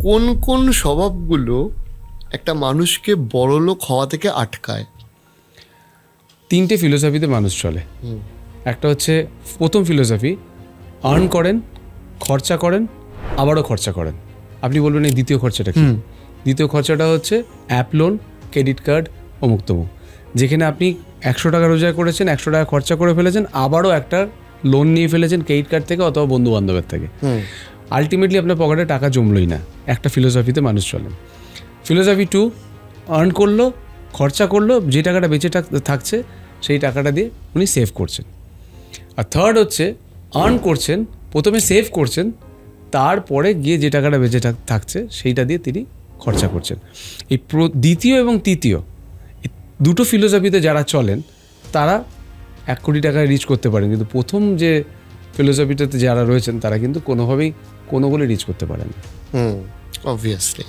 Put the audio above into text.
কোন কোন স্বভাবগুলো একটা মানুষকে বড়লোক হওয়া থেকে আটকায়? 3টে ফিলোসফিতে মানুষ চলে। একটা হচ্ছে প্রথম ফিলোসফি, আর্ন করেন, খরচা করেন, আবারও খরচা করেন। আপনি বলবেন এই দ্বিতীয় খরচাটা কি? দ্বিতীয় খরচাটা হচ্ছে অ্যাপ লোন, ক্রেডিট কার্ড, অমুক তমুক, যেখানে আপনি 100 টাকা রোজগার করেছেন, 100 টাকা খরচা করে ফেলেছেন, আবারও একটা লোন নিয়ে ফেলেছেন ক্রেডিট কার্ড থেকে অথবা বন্ধু বান্ধবের থেকে। আলটিমেটলি আপনার পকেটে টাকা জমলই না। একটা ফিলোসফিতে মানুষ চলেন। ফিলোসফি 2, আর্ন করলো, খরচা করলো, যে টাকাটা বেঁচে থাকছে সেই টাকাটা দিয়ে উনি সেভ করছেন। আর থার্ড হচ্ছে আর্ন করছেন, প্রথমে সেভ করছেন, তারপরে গিয়ে যে টাকাটা বেঁচে থাকছে সেইটা দিয়ে তিনি খরচা করছেন। এই দ্বিতীয় এবং তৃতীয় দুটো ফিলোসফিতে যারা চলেন তারা 1 কোটি টাকায় রিচ করতে পারেন, কিন্তু প্রথম যে ফিলোসফিটাতে যারা রয়েছেন তারা কিন্তু কোনোভাবেই কোনো বলে রিচ করতে পারেন। অবভিয়াসলি।